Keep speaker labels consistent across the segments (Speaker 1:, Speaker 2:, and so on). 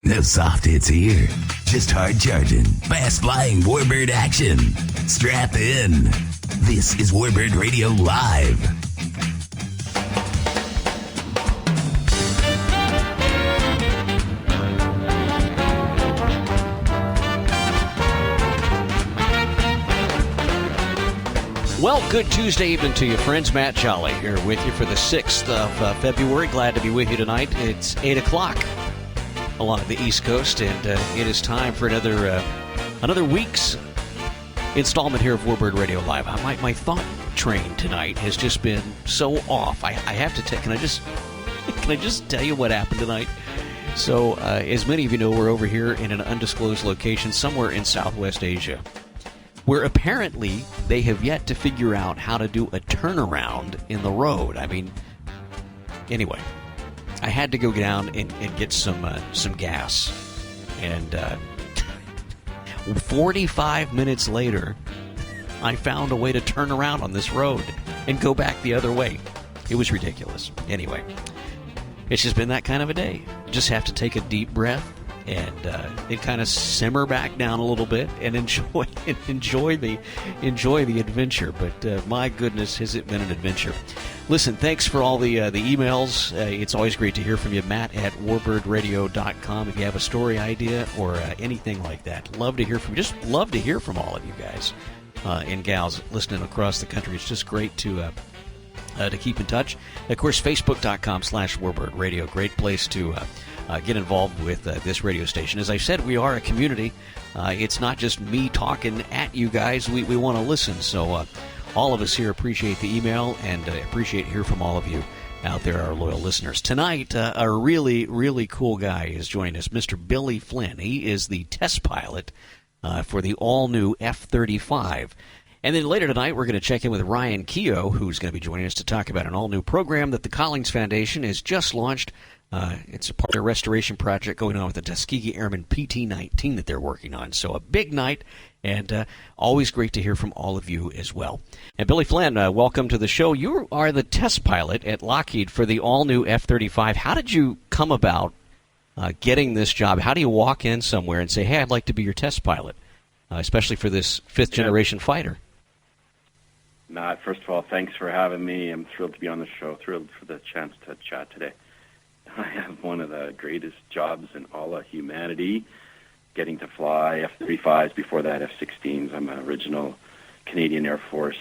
Speaker 1: No soft hits here. Just hard charging, fast flying Warbird action. Strap in. This is Warbird Radio Live.
Speaker 2: Well, good Tuesday evening to you, friends. Matt Jolly here with you for the 6th of February. Glad to be with you tonight. It's 8 o'clock along the East Coast, and it is time for another week's installment here of Warbird Radio Live. My thought train tonight has just been so off. I have to can I just tell you what happened tonight? So, as many of you know, we're over here in an undisclosed location somewhere in Southwest Asia, where apparently they have yet to figure out how to do a turnaround in the road. I mean, anyway, I had to go down and get some gas. And 45 minutes later, I found a way to turn around on this road and go back the other way. It was ridiculous. Anyway, it's just been that kind of a day. Just have to take a deep breath and kind of simmer back down a little bit and enjoy the adventure. But my goodness, has it been an adventure? Listen, thanks for all the emails. It's always great to hear from you, Matt at warbirdradio.com. If you have a story idea or anything like that, love to hear from you. Just love to hear from all of you guys and gals listening across the country. It's just great to keep in touch. Of course, Facebook.com/WarbirdRadio, great place to get involved with this radio station. As I said, we are a community. It's not just me talking at you guys. We want to listen. So all of us here appreciate the email and appreciate hearing from all of you out there, our loyal listeners. Tonight, a really, really cool guy is joining us, Mr. Billie Flynn. He is the test pilot for the all-new F-35. And then later tonight, we're going to check in with Ryan Keogh, who's going to be joining us to talk about an all-new program that the Collins Foundation has just launched. It's a part of their restoration project going on with the Tuskegee Airmen PT-19 that they're working on. So a big night, and always great to hear from all of you as well. And Billie Flynn, welcome to the show. You are the test pilot at Lockheed for the all-new F-35. How did you come about getting this job? How do you walk in somewhere and say, hey, I'd like to be your test pilot, especially for this fifth-generation fighter?
Speaker 3: Matt, first of all, thanks for having me. I'm thrilled to be on the show, thrilled for the chance to chat today. I have one of the greatest jobs in all of humanity, getting to fly F-35s, before that F-16s. I'm an original Canadian Air Force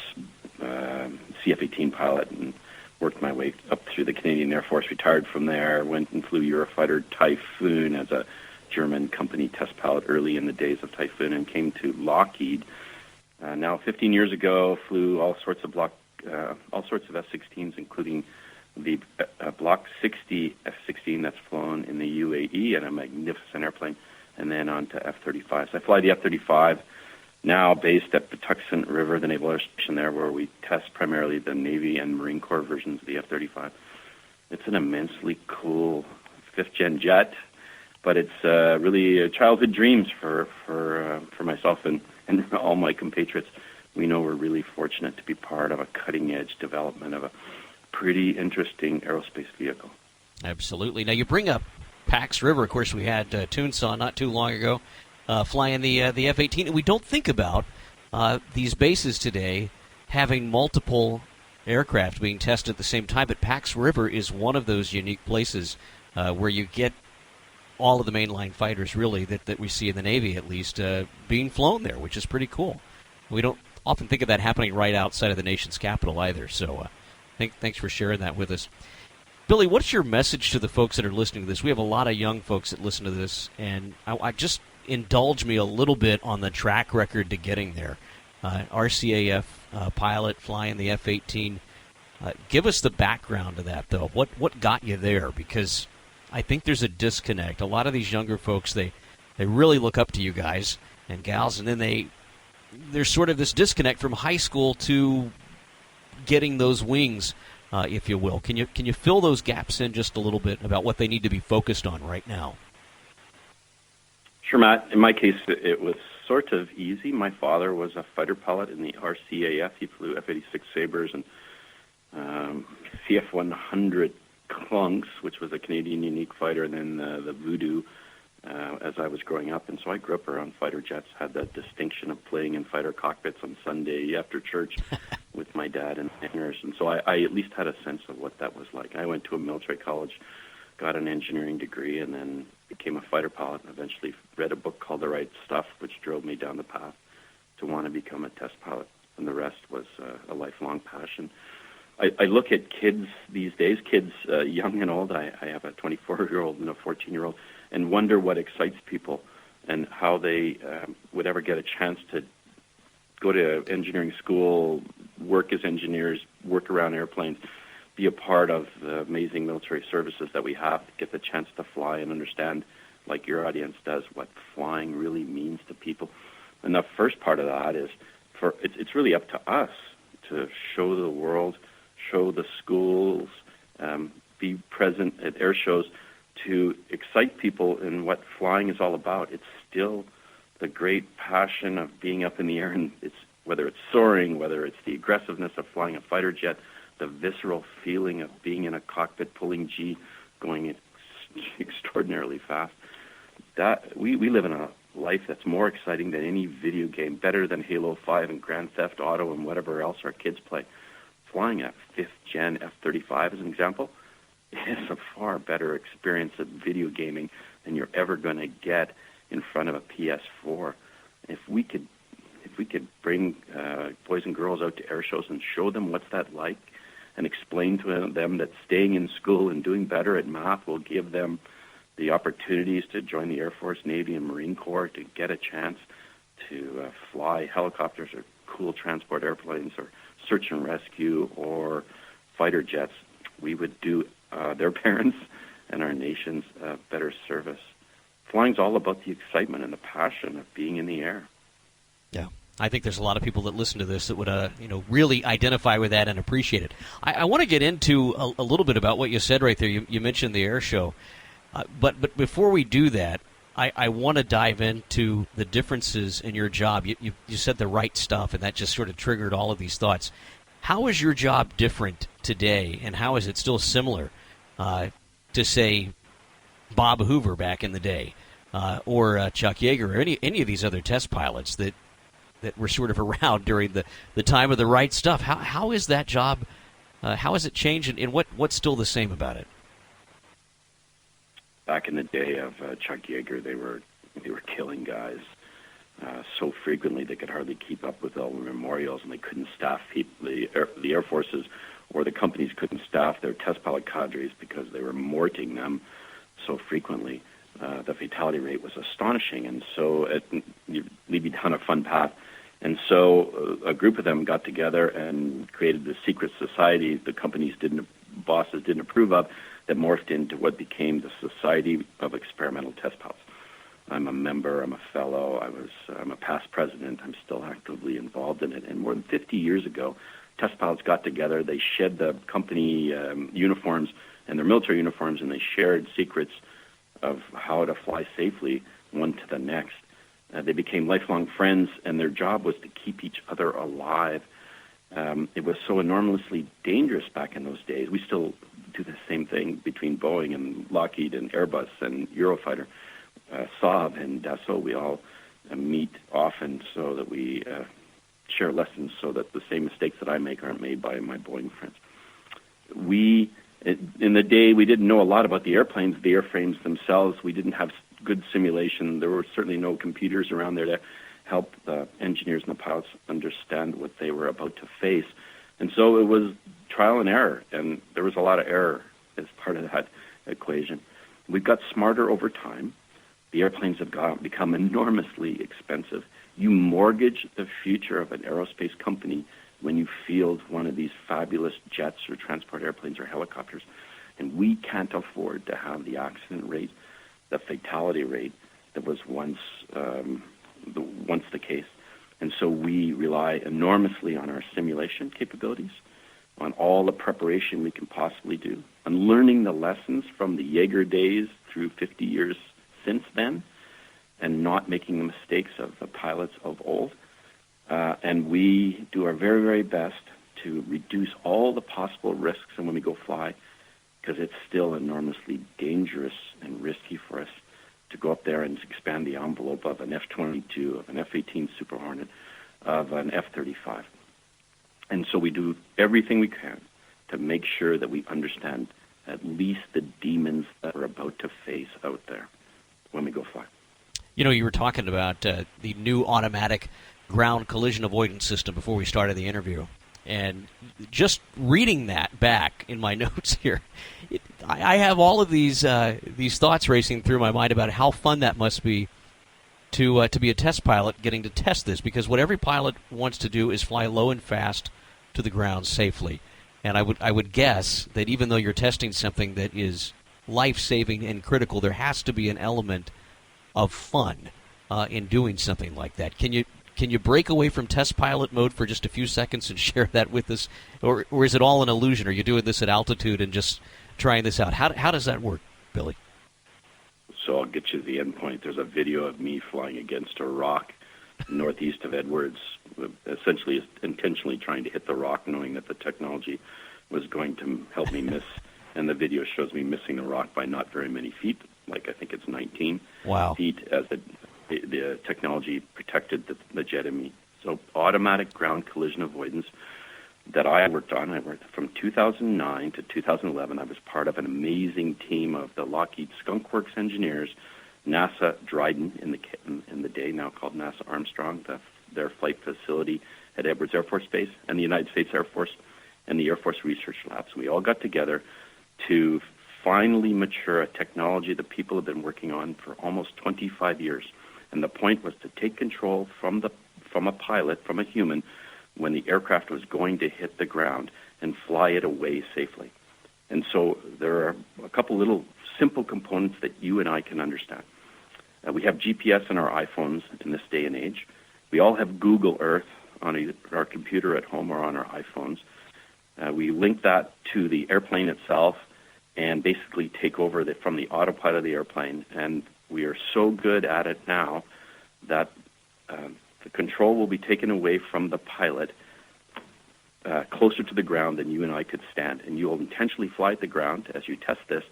Speaker 3: CF-18 pilot and worked my way up through the Canadian Air Force, retired from there, went and flew Eurofighter Typhoon as a German company test pilot early in the days of Typhoon and came to Lockheed. Now 15 years ago, flew all sorts of F-16s, including the Block 60 F-16 that's flown in the UAE, and a magnificent airplane, and then on to F-35. So I fly the F-35, now based at Patuxent River, the Naval Air Station there, where we test primarily the Navy and Marine Corps versions of the F-35. It's an immensely cool fifth-gen jet, but it's really childhood dreams for myself and all my compatriots. We know we're really fortunate to be part of a cutting-edge development of a pretty interesting aerospace vehicle.
Speaker 2: Absolutely. Now, you bring up Pax River. Of course, we had Toonsaw not too long ago flying the F-18. And we don't think about these bases today having multiple aircraft being tested at the same time. But Pax River is one of those unique places where you get all of the mainline fighters, really, that we see in the Navy, at least, being flown there, which is pretty cool. We don't often think of that happening right outside of the nation's capital either. So thanks for sharing that with us. Billie, what's your message to the folks that are listening to this? We have a lot of young folks that listen to this, and I just indulge me a little bit on the track record to getting there. RCAF pilot flying the F-18. Give us the background to that, though. What got you there? Because I think there's a disconnect. A lot of these younger folks, they really look up to you guys and gals, and then there's sort of this disconnect from high school to getting those wings, if you will. Can you fill those gaps in just a little bit about what they need to be focused on right now?
Speaker 3: Sure, Matt. In my case, it was sort of easy. My father was a fighter pilot in the RCAF. He flew F-86 Sabres and CF-100 Clunks, which was a Canadian unique fighter, and then the Voodoo as I was growing up. And so I grew up around fighter jets, had that distinction of playing in fighter cockpits on Sunday after church with my dad and hangars. And so I at least had a sense of what that was like. I went to a military college, got an engineering degree, and then became a fighter pilot, and eventually read a book called The Right Stuff, which drove me down the path to want to become a test pilot. And the rest was a lifelong passion. I look at kids these days, kids young and old. I have a 24-year-old and a 14-year-old, and wonder what excites people and how they would ever get a chance to go to engineering school, work as engineers, work around airplanes, be a part of the amazing military services that we have, get the chance to fly and understand, like your audience does, what flying really means to people. And the first part of that is it's really up to us to show the world, show the schools, be present at air shows to excite people in what flying is all about. It's still the great passion of being up in the air, and whether it's soaring, whether it's the aggressiveness of flying a fighter jet, the visceral feeling of being in a cockpit pulling G, going extraordinarily fast. That we live in a life that's more exciting than any video game, better than Halo 5 and Grand Theft Auto and whatever else our kids play. Flying a 5th-gen F-35, as an example, is a far better experience at video gaming than you're ever going to get in front of a PS4. If we could bring boys and girls out to air shows and show them what's that like, and explain to them that staying in school and doing better at math will give them the opportunities to join the Air Force, Navy, and Marine Corps, to get a chance to fly helicopters or cool transport airplanes or search and rescue or fighter jets, we would do their parents and our nations a better service. Flying's all about the excitement and the passion of being in the air.
Speaker 2: Yeah. I think there's a lot of people that listen to this that would, really identify with that and appreciate it. I want to get into a little bit about what you said right there. You mentioned the air show. But before we do that, I want to dive into the differences in your job. You said the right stuff, and that just sort of triggered all of these thoughts. How is your job different today, and how is it still similar to, say, Bob Hoover back in the day, or Chuck Yeager, or any of these other test pilots that were sort of around during the time of the right stuff? How is that job? How has it changed, and what's still the same about it?
Speaker 3: Back in the day of Chuck Yeager, they were killing guys so frequently they could hardly keep up with all the memorials, and they couldn't staff the Air Forces, or the companies couldn't staff their test pilot cadres because they were morting them so frequently. The fatality rate was astonishing, and so you lead me down a fun path. And so a group of them got together and created this secret society the bosses didn't approve of, that morphed into what became the Society of Experimental Test Pilots. I'm a member, I'm a fellow, I'm a past president, I'm still actively involved in it. And more than 50 years ago, test pilots got together, they shed the company uniforms and their military uniforms, and they shared secrets of how to fly safely one to the next. They became lifelong friends, and their job was to keep each other alive. It was so enormously dangerous back in those days. We still do the same thing between Boeing and Lockheed and Airbus and Eurofighter, Saab and Dassault. We all meet often so that we share lessons, so that the same mistakes that I make aren't made by my Boeing friends. In the day, we didn't know a lot about the airplanes, the airframes themselves. We didn't have good simulation. There were certainly no computers around there to help the engineers and the pilots understand what they were about to face. And so it was trial and error, and there was a lot of error as part of that equation. We've got smarter over time. The airplanes have become enormously expensive. You mortgage the future of an aerospace company when you field one of these fabulous jets or transport airplanes or helicopters. And we can't afford to have the accident rate, the fatality rate that was once the case. And so we rely enormously on our simulation capabilities, on all the preparation we can possibly do, on learning the lessons from the Yeager days through 50 years since then, and not making the mistakes of the pilots of old. And we do our very, very best to reduce all the possible risks and when we go fly, because it's still enormously dangerous and risky for us to go up there and expand the envelope of an F-22, of an F-18 Super Hornet, of an F-35. And so we do everything we can to make sure that we understand at least the demons that we're about to face out there when we go fly.
Speaker 2: You know, you were talking about the new automatic ground collision avoidance system before we started the interview. And just reading that back in my notes here, I have all of these thoughts racing through my mind about how fun that must be to be a test pilot getting to test this, because what every pilot wants to do is fly low and fast to the ground safely. And I would guess that even though you're testing something that is life-saving and critical, there has to be an element of fun in doing something like that. Can you break away from test pilot mode for just a few seconds and share that with us? Or is it all an illusion? Are you doing this at altitude and just trying this out? How does that work, Billy?
Speaker 3: So I'll get you to the end point. There's a video of me flying against a rock northeast of Edwards, essentially intentionally trying to hit the rock, knowing that the technology was going to help me miss. And the video shows me missing the rock by not very many feet, like I think it's 19 feet, as the technology protected the jet in me. So automatic ground collision avoidance that I worked from 2009 to 2011. I was part of an amazing team of the Lockheed Skunk Works engineers, NASA Dryden in the day, now called NASA Armstrong, their flight facility at Edwards Air Force Base, and the United States Air Force and the Air Force Research Labs. We all got together to finally mature a technology that people have been working on for almost 25 years. And the point was to take control from a pilot, from a human, when the aircraft was going to hit the ground and fly it away safely. And so there are a couple little simple components that you and I can understand. We have GPS in our iPhones in this day and age. We all have Google Earth on either our computer at home or on our iPhones. We link that to the airplane itself and basically take over from the autopilot of the airplane. And we are so good at it now that the control will be taken away from the pilot closer to the ground than you and I could stand. And you'll intentionally fly at the ground as you test this,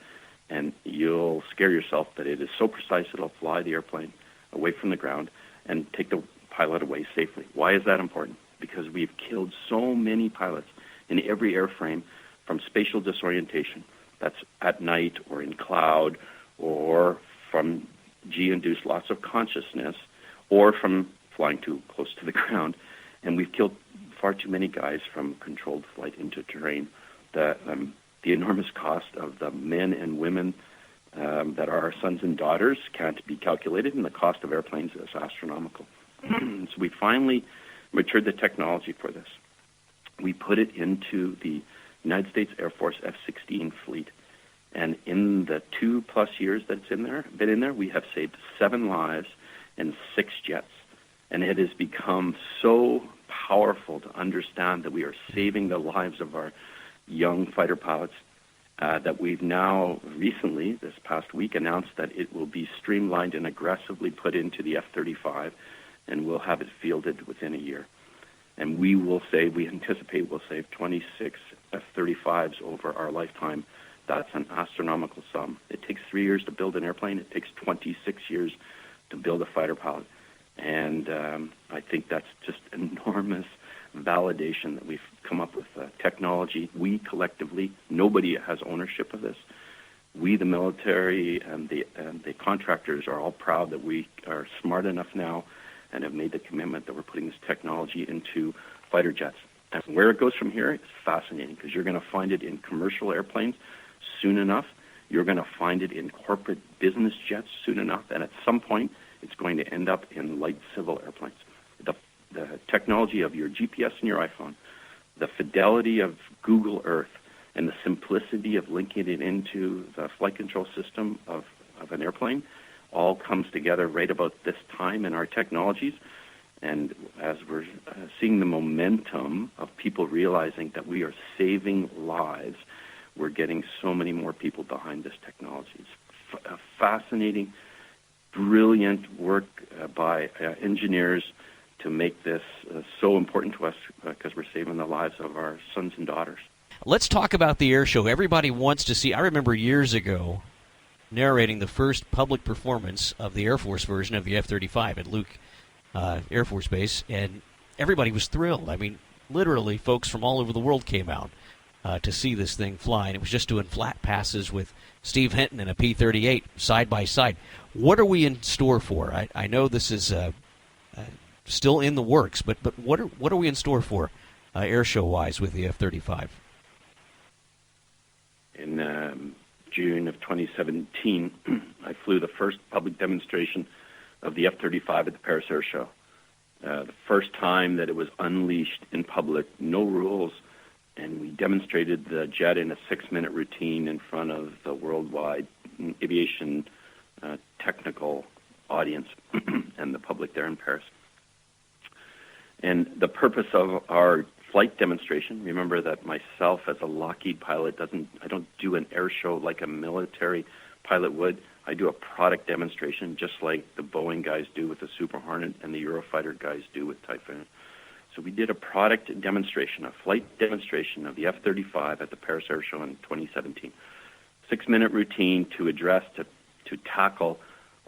Speaker 3: and you'll scare yourself that it is so precise it'll fly the airplane away from the ground and take the pilot away safely. Why is that important? Because we've killed so many pilots in every airframe from spatial disorientation. That's at night or in cloud or from G-induced loss of consciousness or from flying too close to the ground. And we've killed far too many guys from controlled flight into terrain. The enormous cost of the men and women that are our sons and daughters can't be calculated, and the cost of airplanes is astronomical. So we finally matured the technology for this. We put it into the United States Air Force F-16 fleet. And in the 2+ years that it's been in there, we have saved 7 lives and 6 jets. And it has become so powerful to understand that we are saving the lives of our young fighter pilots that we've now recently, this past week, announced that it will be streamlined and aggressively put into the F-35, and we'll have it fielded within a year. And we anticipate we'll save 26 F-35s over our lifetime. That's an astronomical sum. It takes 3 years to build an airplane. It takes 26 years to build a fighter pilot. And I think that's just enormous validation that we've come up with technology. We collectively, nobody has ownership of this. We, the military, and the contractors are all proud that we are smart enough now and have made the commitment that we're putting this technology into fighter jets. And where it goes from here is fascinating, because you're going to find it in commercial airplanes soon enough. You're going to find it in corporate business jets soon enough. And at some point, it's going to end up in light civil airplanes. The technology of your GPS and your iPhone, the fidelity of Google Earth, and the simplicity of linking it into the flight control system of an airplane all comes together right about this time in our technologies. And as we're seeing the momentum of people realizing that we are saving lives, we're getting so many more people behind this technology. It's fascinating, brilliant work by engineers to make this so important to us because we're saving the lives of our sons and daughters.
Speaker 2: Let's talk about the air show. Everybody wants to see. I remember years ago narrating the first public performance of the Air Force version of the F-35 at Luke Air Force Base, and everybody was thrilled. I mean, literally, folks from all over the world came out to see this thing fly, and it was just doing flat passes with Steve Hinton and a P-38 side by side. What are we in store for? I know this is still in the works, but what are we in store for, air show wise, with the F-35?
Speaker 3: In June of 2017, I flew the first public demonstration of the F-35 at the Paris Air Show. The first time that it was unleashed in public, no rules, and we demonstrated the jet in a 6-minute routine in front of the worldwide aviation technical audience and the public there in Paris. And the purpose of our flight demonstration, remember that myself as a Lockheed pilot, I don't do an air show like a military pilot would. I do a product demonstration just like the Boeing guys do with the Super Hornet and the Eurofighter guys do with Typhoon. So we did a product demonstration, a flight demonstration of the F-35 at the Paris Air Show in 2017. 6-minute routine to address, to tackle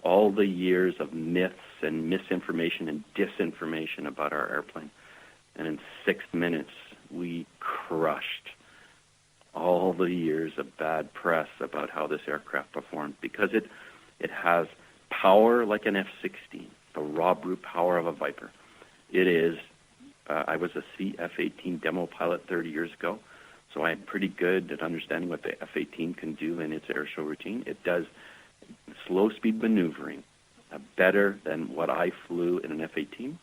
Speaker 3: all the years of myths and misinformation and disinformation about our airplane. And in 6 minutes, we crushed all the years of bad press about how this aircraft performed, because it has power like an F-16, the raw brute power of a Viper. It is, I was a F-18 demo pilot 30 years ago, so I'm pretty good at understanding what the F-18 can do in its air show routine. It does slow-speed maneuvering better than what I flew in an F-18.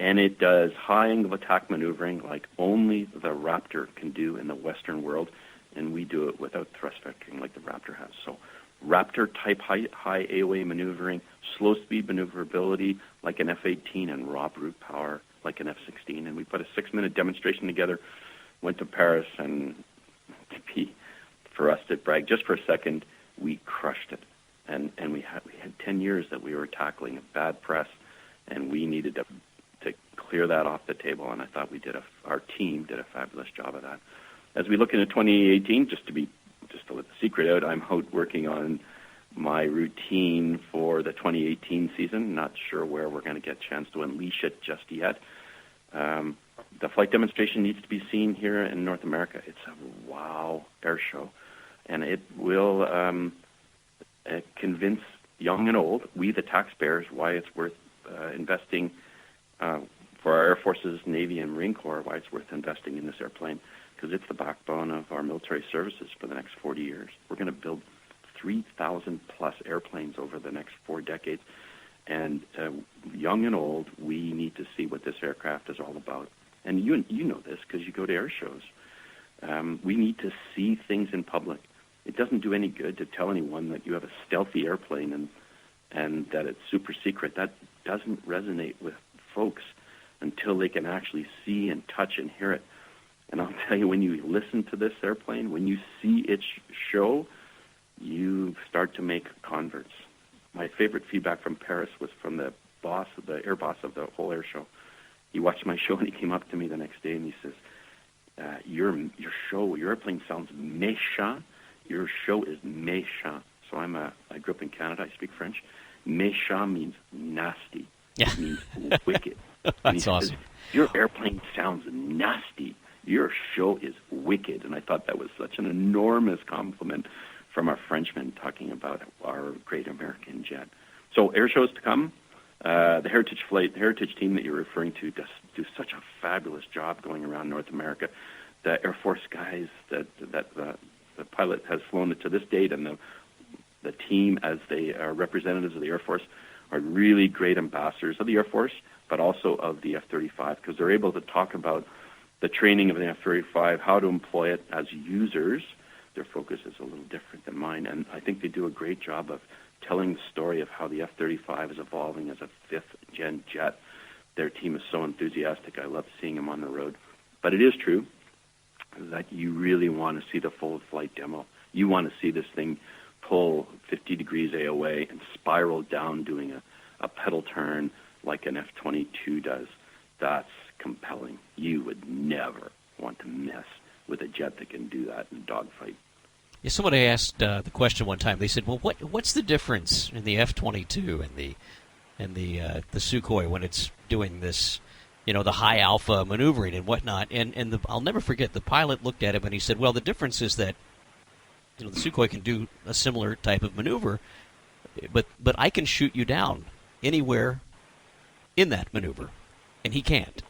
Speaker 3: And it does high angle of attack maneuvering like only the Raptor can do in the Western world, and we do it without thrust vectoring like the Raptor has. So Raptor-type high AOA maneuvering, slow-speed maneuverability like an F-18, and raw brute power like an F-16. And we put a 6-minute demonstration together, went to Paris, and for us to brag just for a second, we crushed it. And we had 10 years that we were tackling bad press, and we needed to clear that off the table, and I thought our team did a fabulous job of that. As we look into 2018, just to let the secret out, I'm out working on my routine for the 2018 season. Not sure where we're going to get a chance to unleash it just yet. The flight demonstration needs to be seen here in North America. It's a wow air show, and it will convince young and old, we the taxpayers, why it's worth investing for our Air Forces, Navy, and Marine Corps, why it's worth investing in this airplane, because it's the backbone of our military services for the next 40 years. We're going to build 3,000-plus airplanes over the next 4 decades, and young and old, we need to see what this aircraft is all about. And you know this because you go to air shows. We need to see things in public. It doesn't do any good to tell anyone that you have a stealthy airplane and that it's super secret. That doesn't resonate with folks until they can actually see and touch and hear it. And I'll tell you, when you listen to this airplane, when you see its show, you start to make converts. My favorite feedback from Paris was from the air boss of the whole air show. He watched my show and he came up to me the next day and he says, your airplane sounds méchant. Your show is méchant. So I grew up in Canada. I speak French. Méchant means nasty.
Speaker 2: Yeah.
Speaker 3: It means wicked.
Speaker 2: That's awesome.
Speaker 3: Says, your airplane sounds nasty. Your show is wicked. And I thought that was such an enormous compliment from our Frenchman talking about our great American jet. So air shows to come. The Heritage team that you're referring to does do such a fabulous job going around North America. The Air Force guys that the pilot has flown it to this date, and the team as they are representatives of the Air Force are really great ambassadors of the Air Force, but also of the F-35, because they're able to talk about the training of the F-35, how to employ it as users. Their focus is a little different than mine, and I think they do a great job of telling the story of how the F-35 is evolving as a fifth-gen jet. Their team is so enthusiastic. I love seeing them on the road. But it is true that you really want to see the full flight demo. You want to see this thing pull 50 degrees AOA and spiral down doing a pedal turn like an F-22 does. That's compelling. You would never want to mess with a jet that can do that in a dogfight.
Speaker 2: Yeah, somebody asked the question one time. They said, "Well, what's the difference in the F-22 and the Sukhoi when it's doing this, the high alpha maneuvering and whatnot?" And I'll never forget, the pilot looked at him and he said, "Well, the difference is that the Sukhoi can do a similar type of maneuver, but I can shoot you down anywhere in that maneuver, and he can't."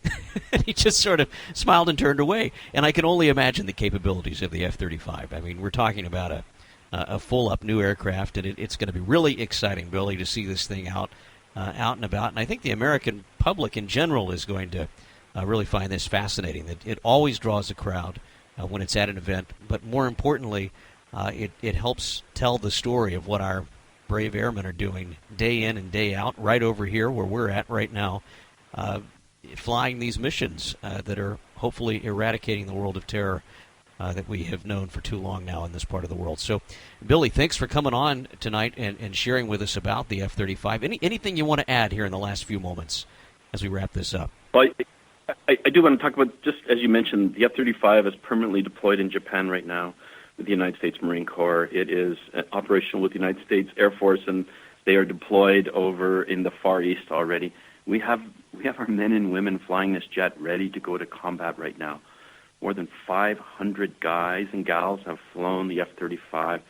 Speaker 2: And he just sort of smiled and turned away. And I can only imagine the capabilities of the F-35. I mean, we're talking about a full-up new aircraft, and it's going to be really exciting, Billy, to see this thing out and about. And I think the American public in general is going to really find this fascinating. That it always draws a crowd when it's at an event, but more importantly, it helps tell the story of what our brave airmen are doing day in and day out, right over here where we're at right now, flying these missions that are hopefully eradicating the world of terror that we have known for too long now in this part of the world. So, Billy, thanks for coming on tonight and sharing with us about the F-35. Anything you want to add here in the last few moments as we wrap this up?
Speaker 3: Well, I do want to talk about, just as you mentioned, the F-35 is permanently deployed in Japan right now with the United States Marine Corps. It is operational with the United States Air Force, and they are deployed over in the Far East already. We have our men and women flying this jet ready to go to combat right now. More than 500 guys and gals have flown the F-35.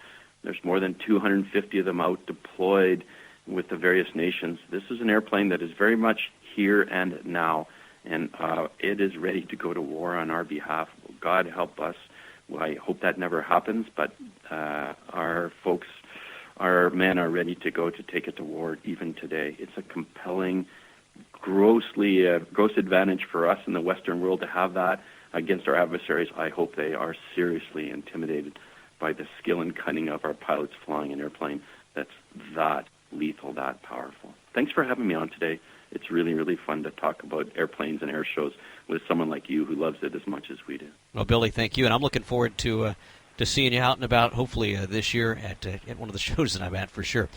Speaker 3: There's more than 250 of them out deployed with the various nations. This is an airplane that is very much here and now, and it is ready to go to war on our behalf. God help us. Well, I hope that never happens, but our folks, our men are ready to go to take it to war even today. It's a compelling, gross advantage for us in the Western world to have that against our adversaries. I hope they are seriously intimidated by the skill and cunning of our pilots flying an airplane that's that lethal, that powerful. Thanks for having me on today. It's really, really fun to talk about airplanes and air shows with someone like you who loves it as much as we do.
Speaker 2: Well, Billy, thank you, and I'm looking forward to seeing you out and about, hopefully this year at one of the shows that I'm at for sure.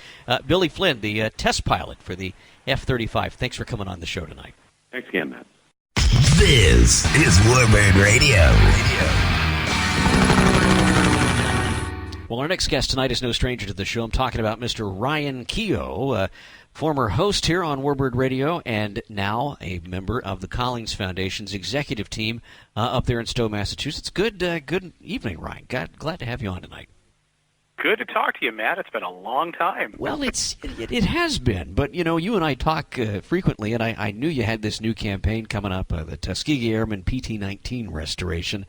Speaker 2: Billie Flynn, the test pilot for the F-35, thanks for coming on the show tonight.
Speaker 3: Thanks again, Matt.
Speaker 1: This is Warbird Radio.
Speaker 2: Well, our next guest tonight is no stranger to the show. I'm talking about Mr. Ryan Keogh, former host here on Warbird Radio and now a member of the Collings Foundation's executive team up there in Stowe, Massachusetts. Good evening, Ryan. Glad to have you on tonight.
Speaker 4: Good to talk to you, Matt. It's been a long time.
Speaker 2: Well, it has been, but you and I talk frequently, and I knew you had this new campaign coming up, the Tuskegee Airmen PT-19 restoration.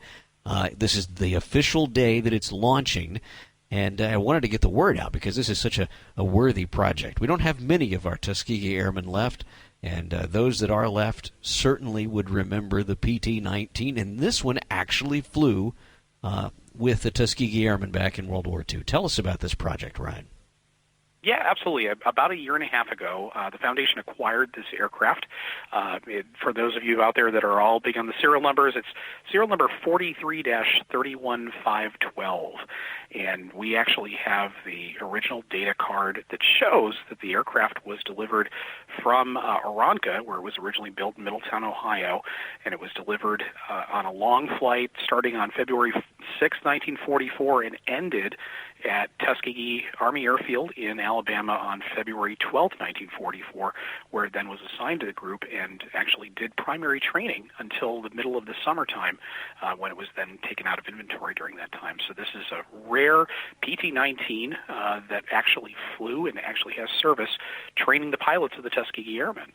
Speaker 2: This is the official day that it's launching, and I wanted to get the word out because this is such a worthy project. We don't have many of our Tuskegee Airmen left, and those that are left certainly would remember the PT-19, and this one actually flew with the Tuskegee Airmen back in World War II. Tell us about this project, Ryan.
Speaker 4: Yeah, absolutely. About a year and a half ago, the Foundation acquired this aircraft. For those of you out there that are all big on the serial numbers, it's serial number 43-31512. And we actually have the original data card that shows that the aircraft was delivered from Aranca, where it was originally built in Middletown, Ohio, and it was delivered on a long flight starting on February 6, 1944, and ended at Tuskegee Army Airfield in Alabama on February 12, 1944, where it then was assigned to the group and actually did primary training until the middle of the summertime, when it was then taken out of inventory during that time. So this is a rare PT-19 that actually flew and actually has service training the pilots of the Tuskegee Airmen.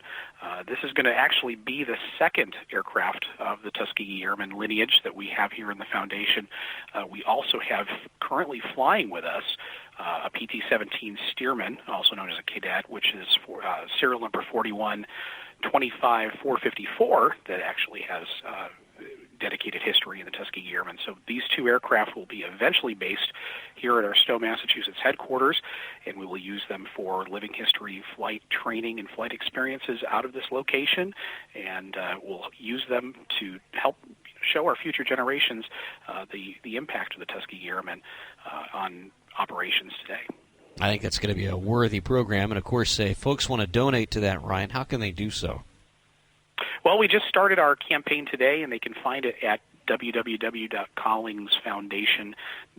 Speaker 4: This is going to actually be the second aircraft of the Tuskegee Airmen lineage that we have here in the Foundation. We also have currently flying with us a PT-17 Stearman, also known as a cadet, which is for serial number 41-25-454, that actually has dedicated history in the Tuskegee Airmen. So these two aircraft will be eventually based here at our Stowe, Massachusetts headquarters, and we will use them for living history, flight training, and flight experiences out of this location, and we'll use them to help show our future generations the impact of the Tuskegee Airmen on operations today.
Speaker 2: I think that's going to be a worthy program, and of course, if folks want to donate to that, Ryan, how can they do so?
Speaker 4: Well, we just started our campaign today, and they can find it at www.collingsfoundation.org.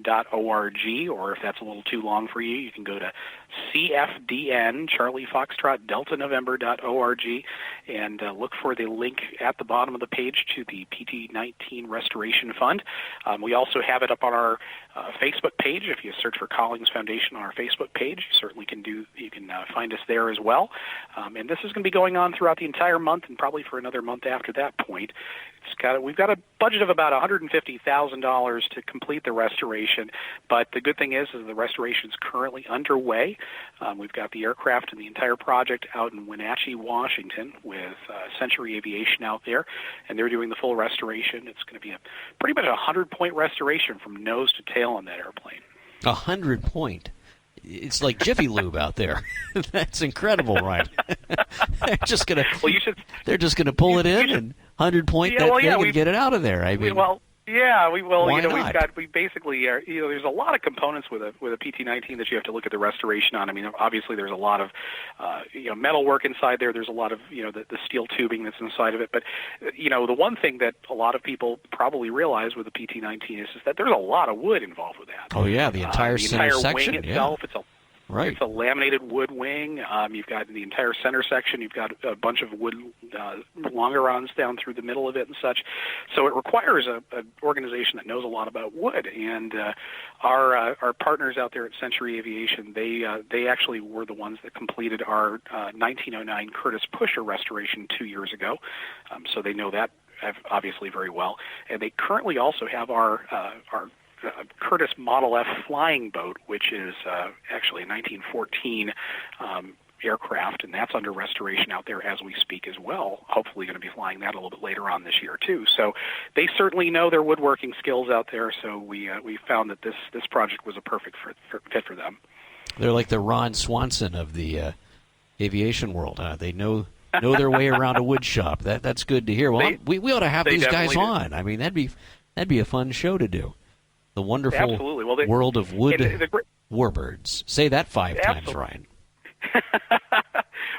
Speaker 4: or if that's a little too long for you, you can go to CFDN, Charlie Foxtrot Delta November.org, and look for the link at the bottom of the page to the PT-19 Restoration Fund. We also have it up on our Facebook page. If you search for Collings Foundation on our Facebook page, you can find us there as well. And this is going to be going on throughout the entire month and probably for another month after that point. We've got a budget of about $150,000 to complete the restoration, but the good thing is the restoration is currently underway. We've got the aircraft and the entire project out in Wenatchee, Washington, with Century Aviation out there, and they're doing the full restoration. It's going to be pretty much a 100-point restoration from nose to tail on that airplane.
Speaker 2: 100-point. It's like Jiffy Lube out there. That's incredible, Ryan. They're just gonna pull it in and 100-point and get it out of there. I mean,
Speaker 4: we basically are. There's a lot of components with a PT-19 that you have to look at the restoration on. I mean, obviously there's a lot of metal work inside there. There's a lot of the steel tubing that's inside of it. But the one thing that a lot of people probably realize with the PT-19 is that there's a lot of wood involved with that.
Speaker 2: Oh yeah, the entire center section
Speaker 4: wing itself.
Speaker 2: Yeah.
Speaker 4: It's a laminated wood wing. You've got the entire center section. You've got a bunch of wood longerons down through the middle of it and such. So it requires an organization that knows a lot about wood. And our partners out there at Century Aviation, they actually were the ones that completed our 1909 Curtiss Pusher restoration 2 years ago. So they know that obviously very well. And they currently also have our Curtiss Model F flying boat, which is actually a 1914 aircraft, and that's under restoration out there as we speak as well. Hopefully going to be flying that a little bit later on this year too. So they certainly know their woodworking skills out there, so we found that this project was a perfect fit for them.
Speaker 2: They're like the Ron Swanson of the aviation world. They know their way around a wood shop. That's good to hear. Well, we ought to have these guys on. I mean, that'd be a fun show to do. The wonderful world of wood warbirds. Say that 5 times, Ryan.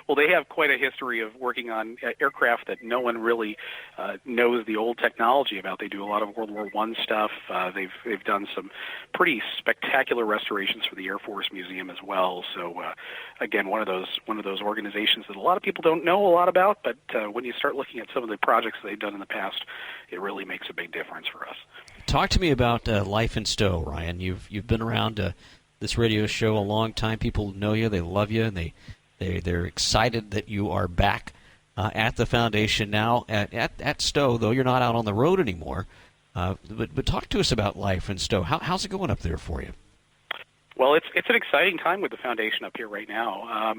Speaker 4: Well, they have quite a history of working on aircraft that no one really knows the old technology about. They do a lot of World War I stuff. They've done some pretty spectacular restorations for the Air Force Museum as well. So, again, one of those organizations that a lot of people don't know a lot about. But when you start looking at some of the projects they've done in the past, it really makes a big difference for us.
Speaker 2: Talk to me about Life in Stowe, Ryan. You've been around this radio show a long time. People know you, they love you, and they're excited that you are back at the foundation now at Stowe. Though you're not out on the road anymore, but talk to us about Life in Stowe. How's it going up there for you?
Speaker 4: Well, it's an exciting time with the foundation up here right now.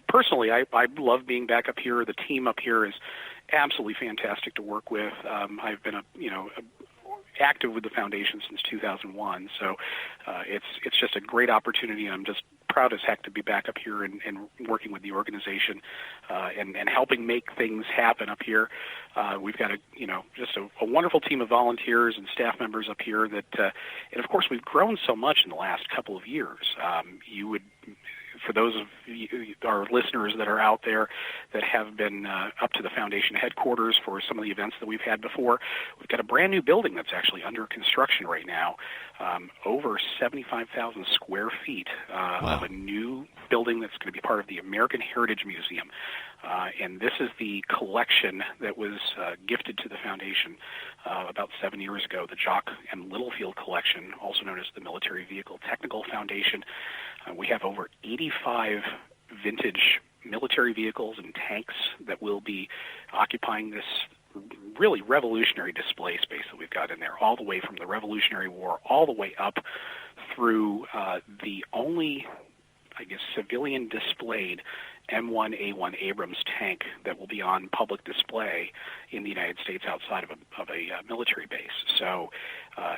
Speaker 4: Personally, I love being back up here. The team up here is absolutely fantastic to work with. I've been active with the foundation since 2001, so it's just a great opportunity. I'm just proud as heck to be back up here and working with the organization and helping make things happen up here. We've got just a wonderful team of volunteers and staff members up here that, and of course, we've grown so much in the last couple of years. For those of our listeners that are out there that have been up to the foundation headquarters for some of the events that we've had before, we've got a brand new building that's actually under construction right now, over 75,000 square feet of a new building that's going to be part of the American Heritage Museum. And this is the collection that was gifted to the foundation about 7 years ago, the Jock and Littlefield Collection, also known as the Military Vehicle Technical Foundation. We have over 85 vintage military vehicles and tanks that will be occupying this really revolutionary display space that we've got in there, all the way from the Revolutionary War all the way up through the only, civilian displayed M1A1 Abrams tank that will be on public display in the United States outside of a military base. So,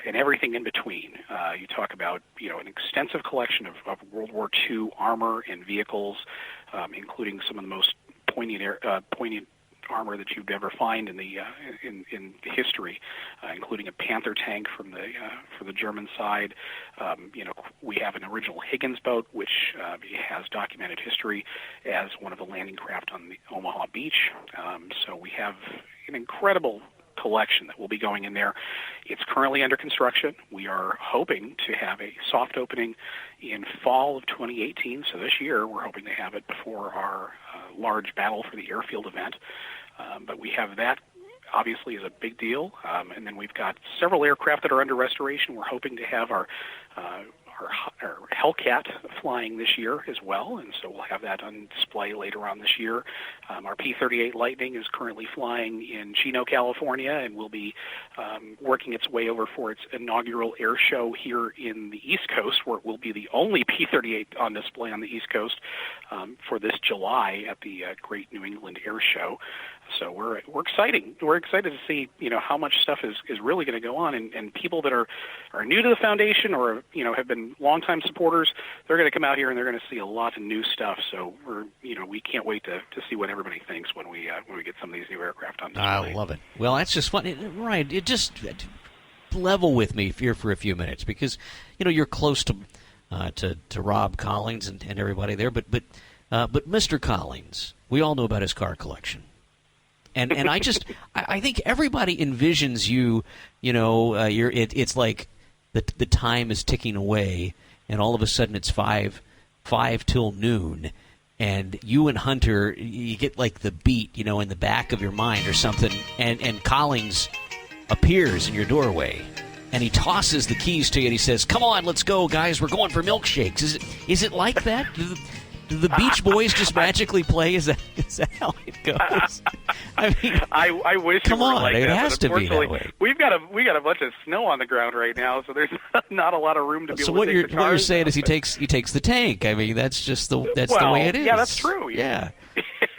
Speaker 4: and everything in between. You talk about, an extensive collection of World War II armor and vehicles, including some of the most poignant armor that you'd ever find in the in history, including a Panther tank for the German side. We have an original Higgins boat, which has documented history as one of the landing craft on the Omaha Beach. So we have an incredible collection that will be going in there. It's currently under construction. We are hoping to have a soft opening in fall of 2018. So this year, we're hoping to have it before our large Battle for the Airfield event. But we have that, obviously, is a big deal. And then we've got several aircraft that are under restoration. We're hoping to have our Hellcat flying this year as well, and so we'll have that on display later on this year. Our P-38 Lightning is currently flying in Chino, California, and will be working its way over for its inaugural air show here in the East Coast, where it will be the only P-38 on display on the East Coast for this July at the Great New England Air Show. So we're excited. We're excited to see how much stuff is really going to go on, and people that are new to the foundation or have been longtime supporters, they're going to come out here and they're going to see a lot of new stuff. So we can't wait to see what everybody thinks when we get some of these new aircraft on display.
Speaker 2: I love it. Well, that's just fun, right? It just level with me here for a few minutes because you're close to Rob Collins and everybody there, but Mr. Collins, we all know about his car collection. And I think everybody envisions you, it's like the time is ticking away, and all of a sudden it's five till noon, and you and Hunter, you get like the beat, in the back of your mind or something, and Collins appears in your doorway, and he tosses the keys to you, and he says, "Come on, let's go, guys, we're going for milkshakes." Is it like that? Do the Beach Boys just magically play? Is that how it goes? I mean,
Speaker 4: I wish.
Speaker 2: Come on,
Speaker 4: like
Speaker 2: it
Speaker 4: that,
Speaker 2: has to be that way.
Speaker 4: We got a bunch of snow on the ground right now, so there's not a lot of room to be.
Speaker 2: So
Speaker 4: able to take the cars.
Speaker 2: what you're saying is he takes the tank. I mean, that's just the way it is.
Speaker 4: Yeah, that's true.
Speaker 2: Yeah.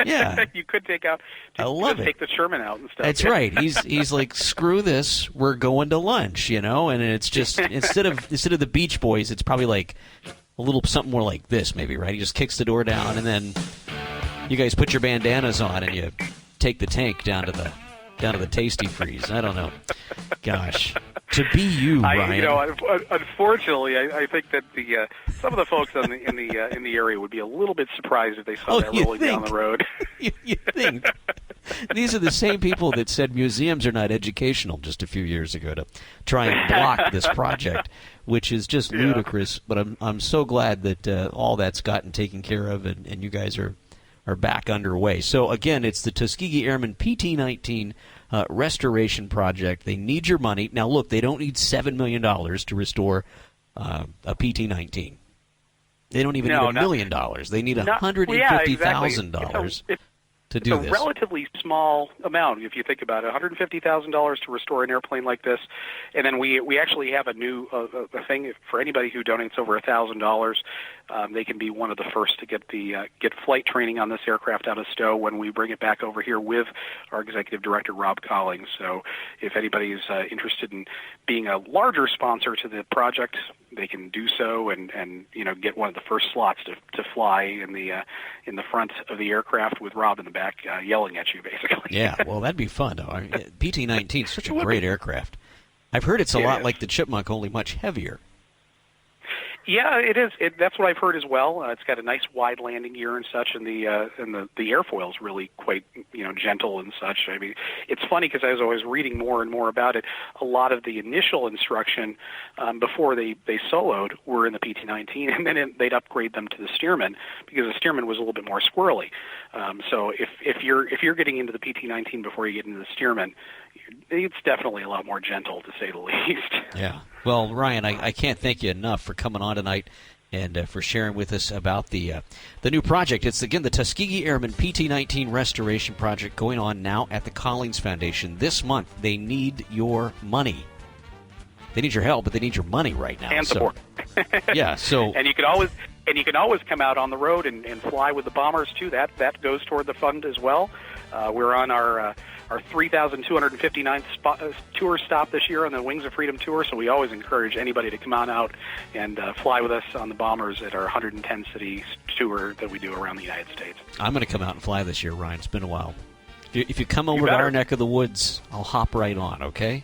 Speaker 2: Yeah.
Speaker 4: You could take the Sherman out and stuff.
Speaker 2: That's right. He's like, screw this, we're going to lunch, and it's just instead of the Beach Boys, it's probably like a little something more like this, maybe, right? He just kicks the door down, and then you guys put your bandanas on, and you take the tank down to the Tasty Freeze. I don't know. Gosh, to be you, Ryan.
Speaker 4: Unfortunately, I think that some of the folks in the area would be a little bit surprised if they saw that rolling down the road.
Speaker 2: You think? These are the same people that said museums are not educational just a few years ago to try and block this project, which is just ludicrous. But I'm so glad that all that's gotten taken care of, and you guys are back underway. So again, it's the Tuskegee Airmen PT-19 restoration project. They need your money. Now look, they don't need $7 million to restore a PT-19. They don't even need $1 million. They need $150,000 to do this.
Speaker 4: It's a relatively small amount if you think about it. $150,000 to restore an airplane like this, and then we actually have a new a thing for anybody who donates over $1,000. They can be one of the first to get flight training on this aircraft out of stow when we bring it back over here with our executive director Rob Collins. So if anybody is interested in being a larger sponsor to the project, they can do so and get one of the first slots to fly in the front of the aircraft with Rob in the back yelling at you, basically.
Speaker 2: Yeah, well, that'd be fun, though. I mean, PT-19 is such a great aircraft. I've heard it's a lot like the Chipmunk, only much heavier.
Speaker 4: Yeah, it is. That's what I've heard as well. It's got a nice wide landing gear and such, and the airfoil is really quite gentle and such. I mean, it's funny because as I was reading more and more about it, a lot of the initial instruction before they soloed were in the PT-19, and then they'd upgrade them to the Stearman because the Stearman was a little bit more squirrely. So if you're getting into the PT-19 before you get into the Stearman, it's definitely a lot more gentle, to say the least.
Speaker 2: Yeah. Well, Ryan, I can't thank you enough for coming on tonight and for sharing with us about the new project. It's, again, the Tuskegee Airmen PT-19 Restoration Project going on now at the Collins Foundation this month. They need your money. They need your help, but they need your money right now.
Speaker 4: And support.
Speaker 2: Yeah, so...
Speaker 4: And you can always come out on the road and fly with the bombers, too. That goes toward the fund as well. We're on our 3,259th tour stop this year on the Wings of Freedom tour, so we always encourage anybody to come on out and fly with us on the bombers at our 110-city tour that we do around the United States.
Speaker 2: I'm going to come out and fly this year, Ryan. It's been a while. If you come over to our neck of the woods, I'll hop right on, okay?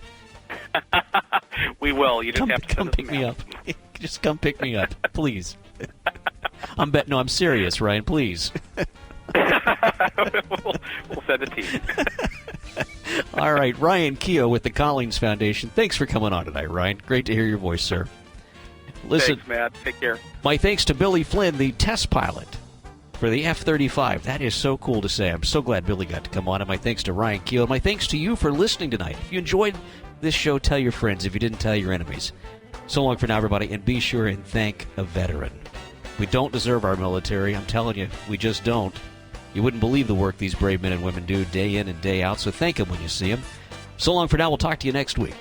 Speaker 4: We will. You just have to
Speaker 2: come pick me up. Just come pick me up, please. I'm serious, Ryan, please.
Speaker 4: We'll send a team.
Speaker 2: All right, Ryan Keogh with the Collins Foundation. Thanks for coming on tonight, Ryan. Great to hear your voice, sir. Listen,
Speaker 5: Thanks, Matt. Take care.
Speaker 2: my thanks to Billie Flynn, the test pilot for the F-35. That is so cool to say. I'm so glad Billy got to come on. And my thanks to Ryan Keogh. My thanks to you for listening tonight. If you enjoyed this show, tell your friends. If you didn't, tell your enemies. So long for now, everybody, and be sure and thank a veteran. We don't deserve our military. I'm telling you, we just don't. You wouldn't believe the work these brave men and women do day in and day out, so thank them when you see them. So long for now. We'll talk to you next week.